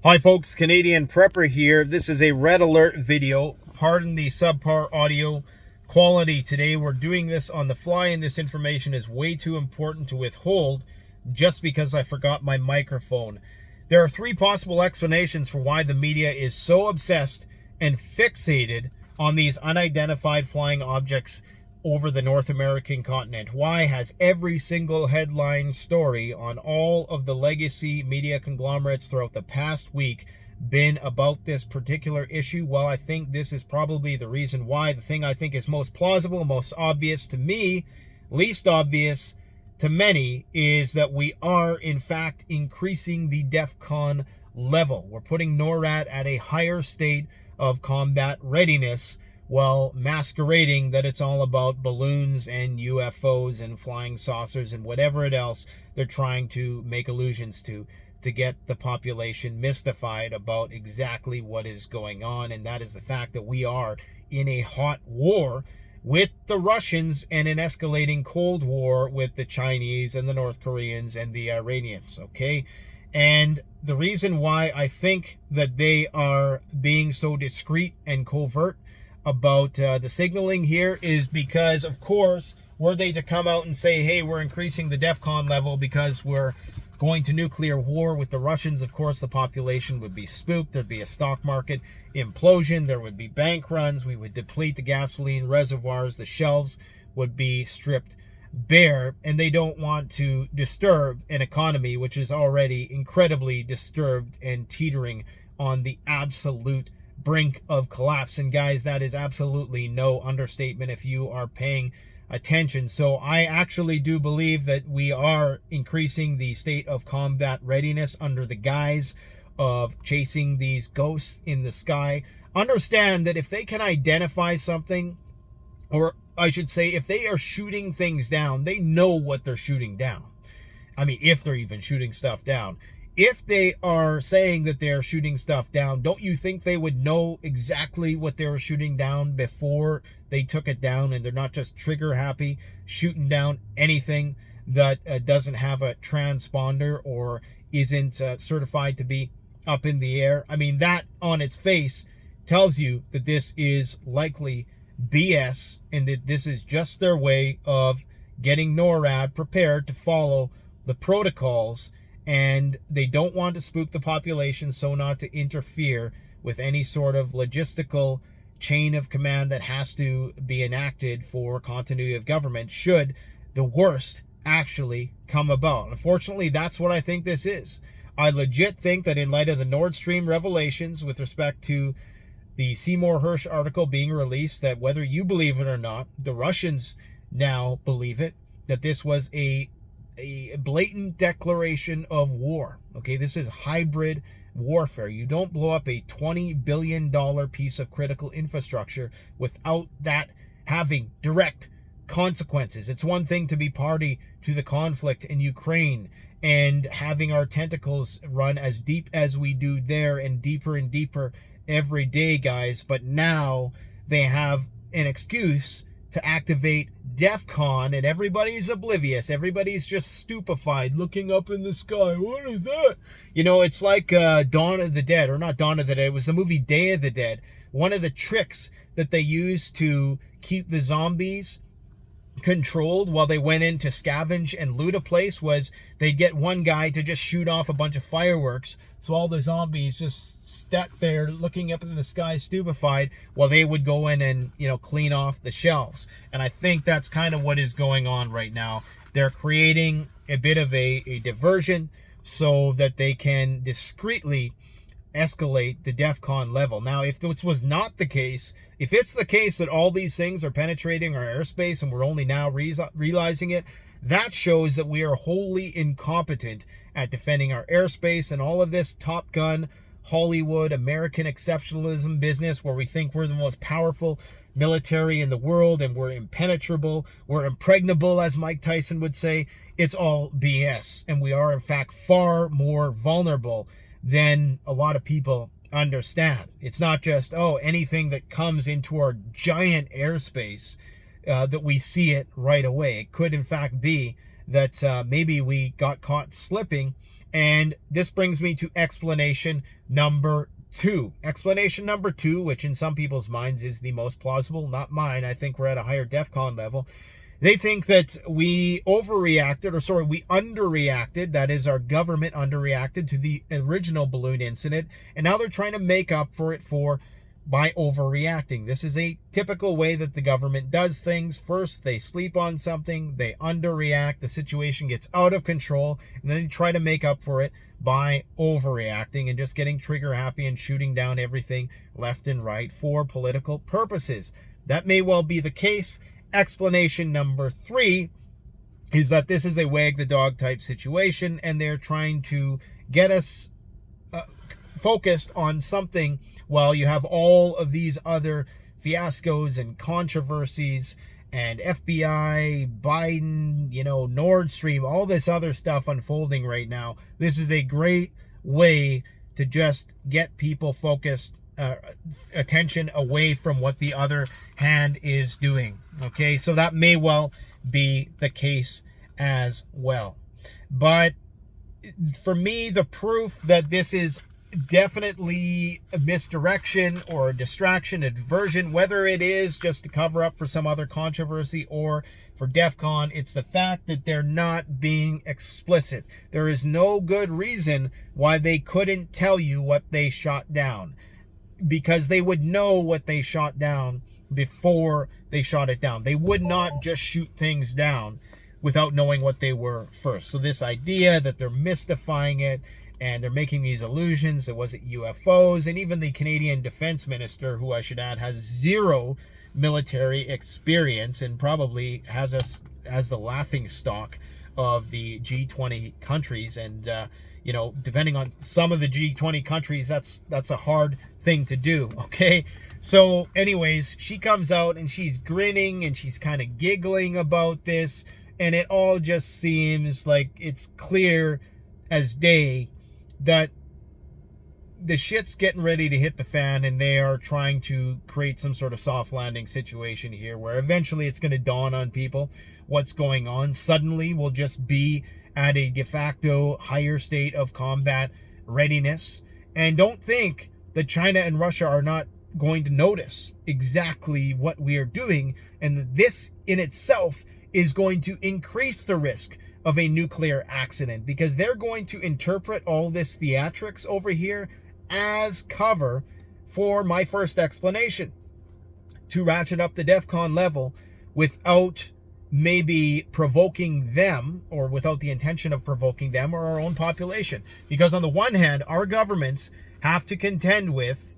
Hi folks, Canadian Prepper here. This is a red alert video. Pardon the subpar audio quality today. We're doing this on the fly and this information is way too important to withhold just because I forgot my microphone. There are three possible explanations for why the media is so obsessed and fixated on these unidentified flying objects over the North American continent. Why has every single headline story on all of the legacy media conglomerates throughout the past week been about this particular issue? Well, I think this is probably the reason why. The thing I think is most plausible, most obvious to me, least obvious to many, is that we are in fact increasing the DEFCON level. We're putting NORAD at a higher state of combat readiness, while masquerading that it's all about balloons and UFOs and flying saucers and whatever else they're trying to make allusions to get the population mystified about exactly what is going on. And that is the fact that we are in a hot war with the Russians and an escalating Cold War with the Chinese and the North Koreans and the Iranians, okay? And the reason why I think that they are being so discreet and covert about the signaling here is because, of course, were they to come out and say, hey, we're increasing the DEFCON level because we're going to nuclear war with the Russians, of course, the population would be spooked. There'd be a stock market implosion. There would be bank runs. We would deplete the gasoline reservoirs. The shelves would be stripped bare. And they don't want to disturb an economy which is already incredibly disturbed and teetering on the absolute brink of collapse. And guys, that is absolutely no understatement if you are paying attention. So I actually do believe that we are increasing the state of combat readiness under the guise of chasing these ghosts in the sky. Understand that if they can identify something, or I should say, if they are shooting things down, they know what they're shooting down. I mean, if they're even shooting stuff down. If they are saying that they're shooting stuff down, don't you think they would know exactly what they were shooting down before they took it down, and they're not just trigger happy shooting down anything that doesn't have a transponder or isn't certified to be up in the air? I mean, that on its face tells you that this is likely BS and that this is just their way of getting NORAD prepared to follow the protocols. And they don't want to spook the population, so not to interfere with any sort of logistical chain of command that has to be enacted for continuity of government should the worst actually come about. Unfortunately, that's what I think this is. I legit think that in light of the Nord Stream revelations with respect to the Seymour Hersh article being released, that whether you believe it or not, the Russians now believe it, that this was a blatant declaration of war. Okay, this is hybrid warfare. You don't blow up a $20 billion piece of critical infrastructure without that having direct consequences. It's one thing to be party to the conflict in Ukraine and having our tentacles run as deep as we do there and deeper every day, guys. But now they have an excuse to activate DEFCON, and everybody's oblivious. Everybody's just stupefied, looking up in the sky. What is that? You know, it's like Dawn of the Dead, or not Dawn of the Dead. It was the movie Day of the Dead. One of the tricks that they used to keep the zombies controlled while they went in to scavenge and loot a place was they'd get one guy to just shoot off a bunch of fireworks, so all the zombies just sat there looking up in the sky stupefied while they would go in and, you know, clean off the shelves. And I think that's kind of what is going on right now. They're creating a bit of a diversion so that they can discreetly escalate the DEFCON level. Now, if this was not the case, if it's the case that all these things are penetrating our airspace and we're only now realizing it, that shows that we are wholly incompetent at defending our airspace, and all of this Top Gun, Hollywood, American exceptionalism business where we think we're the most powerful military in the world and we're impenetrable, we're impregnable, as Mike Tyson would say. It's all BS, and we are in fact far more vulnerable than a lot of people understand. It's not just, oh, anything that comes into our giant airspace that we see it right away. It could in fact be that maybe we got caught slipping And this brings me to explanation number 2. Explanation number 2, which in some people's minds is the most plausible, not mine. I think we're at a higher DEFCON level. They think that we overreacted, we underreacted. That is, our government underreacted to the original balloon incident. And now they're trying to make up for it by overreacting. This is a typical way that the government does things. First, they sleep on something, they underreact, the situation gets out of control, and then they try to make up for it by overreacting and just getting trigger happy and shooting down everything left and right for political purposes. That may well be the case. Explanation number 3 is that this is a wag the dog type situation, and they're trying to get us focused on something while you have all of these other fiascos and controversies and FBI, Biden, Nord Stream, all this other stuff unfolding right now. This is a great way to just get people focused, attention away from what the other hand is doing. Okay, so that may well be the case as well. But for me, the proof that this is definitely a misdirection or a distraction, a diversion, whether it is just to cover up for some other controversy or for DEFCON, it's the fact that they're not being explicit. There is no good reason why they couldn't tell you what they shot down, because they would know what they shot down before they shot it down. They would not just shoot things down without knowing what they were first. So this idea that they're mystifying it and they're making these illusions, it wasn't UFOs, and even the Canadian Defense Minister, who I should add has zero military experience and probably has us as the laughing stock of the G20 countries. And depending on some of the G20 countries, that's a hard thing to do. Okay, so anyways, she comes out and she's grinning and she's kind of giggling about this, and it all just seems like it's clear as day that the shit's getting ready to hit the fan, and they are trying to create some sort of soft landing situation here where eventually it's going to dawn on people what's going on. Suddenly we'll just be at a de facto higher state of combat readiness. And don't think that China and Russia are not going to notice exactly what we are doing, and this in itself is going to increase the risk of a nuclear accident, because they're going to interpret all this theatrics over here as cover for my first explanation, to ratchet up the DEFCON level without maybe provoking them, or without the intention of provoking them or our own population. Because on the one hand, our governments have to contend with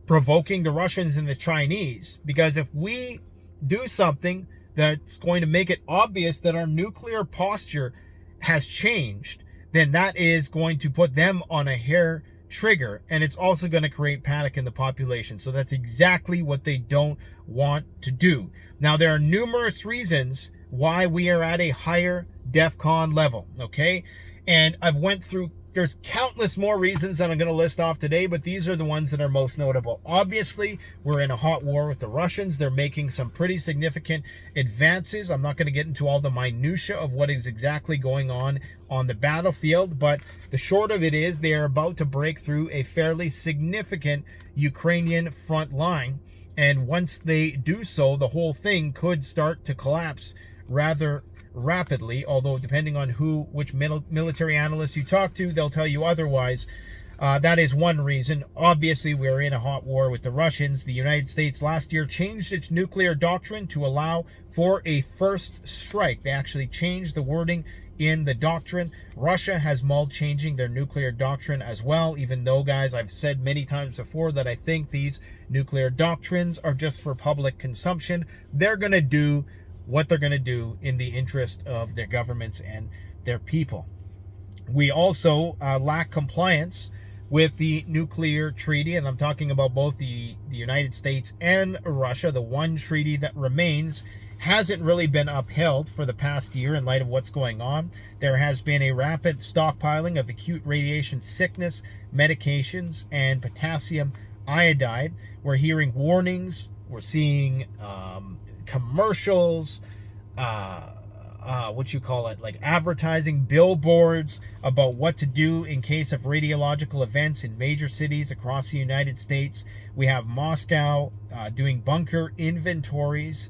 provoking the Russians and the Chinese, because if we do something that's going to make it obvious that our nuclear posture has changed, then that is going to put them on a hair trigger, and it's also going to create panic in the population. So that's exactly what they don't want to do. Now, there are numerous reasons why we are at a higher DEFCON level, okay? And I've went through, there's countless more reasons that I'm going to list off today, but these are the ones that are most notable. Obviously, we're in a hot war with the Russians. They're making some pretty significant advances. I'm not going to get into all the minutia of what is exactly going on the battlefield, but the short of it is they are about to break through a fairly significant Ukrainian front line. And once they do so, the whole thing could start to collapse rather rapidly, although depending on which military analysts you talk to, they'll tell you otherwise. That is one reason. Obviously, we're in a hot war with the Russians. The United States last year changed its nuclear doctrine to allow for a first strike. They actually changed the wording in the doctrine. Russia has mulled changing their nuclear doctrine as well, even though, guys, I've said many times before that I think these nuclear doctrines are just for public consumption. They're going to do what they're going to do in the interest of their governments and their people. We also lack compliance with the nuclear treaty, and I'm talking about both the United States and Russia. The one treaty that remains hasn't really been upheld for the past year in light of what's going on. There has been a rapid stockpiling of acute radiation sickness, medications, and potassium iodide. We're hearing warnings. We're seeing commercials, what you call it, like advertising billboards about what to do in case of radiological events in major cities across the United States. We have Moscow doing bunker inventories,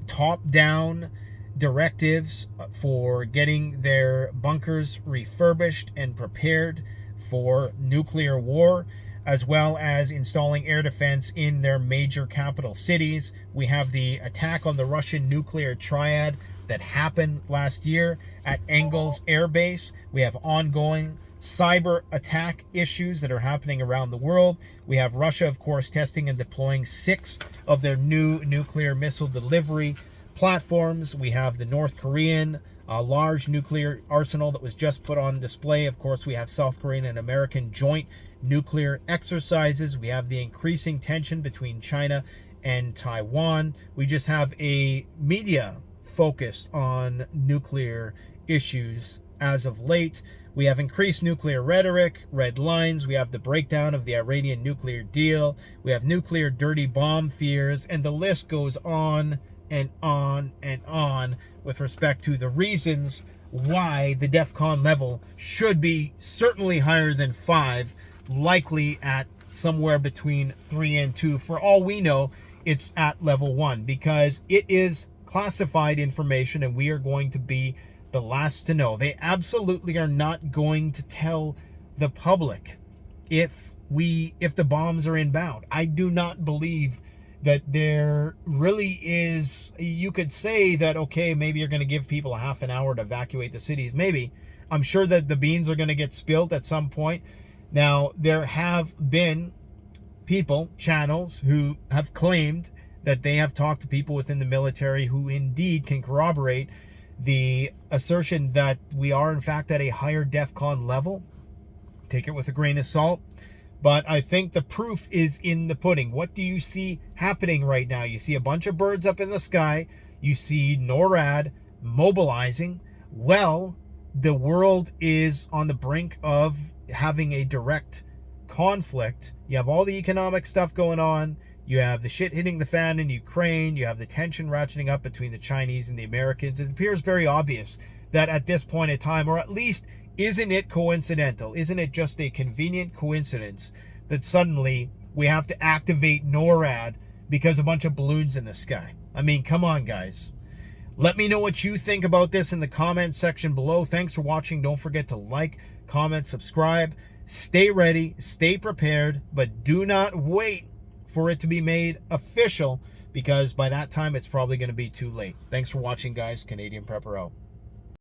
top-down directives for getting their bunkers refurbished and prepared for nuclear war, as well as installing air defense in their major capital cities. We have the attack on the Russian nuclear triad that happened last year at Engels Air Base. We have ongoing cyber attack issues that are happening around the world. We have Russia, of course, testing and deploying 6 of their new nuclear missile delivery platforms. We have the North Korean large nuclear arsenal that was just put on display. Of course, we have South Korean and American joint nuclear exercises. We have the increasing tension between China and Taiwan. We just have a media focus on nuclear issues as of late. We have increased nuclear rhetoric, red lines. We have the breakdown of the Iranian nuclear deal. We have nuclear dirty bomb fears, and the list goes on and on and on with respect to the reasons why the DEFCON level should be certainly higher than 5, likely at somewhere between 3 and 2. For all we know, it's at level 1 because it is classified information and we are going to be the last to know. They absolutely are not going to tell the public if the bombs are inbound. I do not believe that there really is. You could say that, okay, maybe you're going to give people a half an hour to evacuate the cities. Maybe. I'm sure that the beans are going to get spilled at some point. Now, there have been people, channels, who have claimed that they have talked to people within the military who indeed can corroborate the assertion that we are, in fact, at a higher DEFCON level. Take it with a grain of salt. But I think the proof is in the pudding. What do you see happening right now? You see a bunch of birds up in the sky. You see NORAD mobilizing. Well, the world is on the brink of having a direct conflict. You have all the economic stuff going on. You have the shit hitting the fan in Ukraine. You have the tension ratcheting up between the Chinese and the Americans. It appears very obvious that at this point in time, or at least, isn't it coincidental? Isn't it just a convenient coincidence that suddenly we have to activate NORAD because a bunch of balloons in the sky? I mean, come on, guys. Let me know what you think about this in the comment section below. Thanks for watching. Don't forget to like, comment, subscribe. Stay ready, stay prepared, but do not wait for it to be made official because by that time it's probably going to be too late. Thanks for watching, guys. Canadian Prepper out.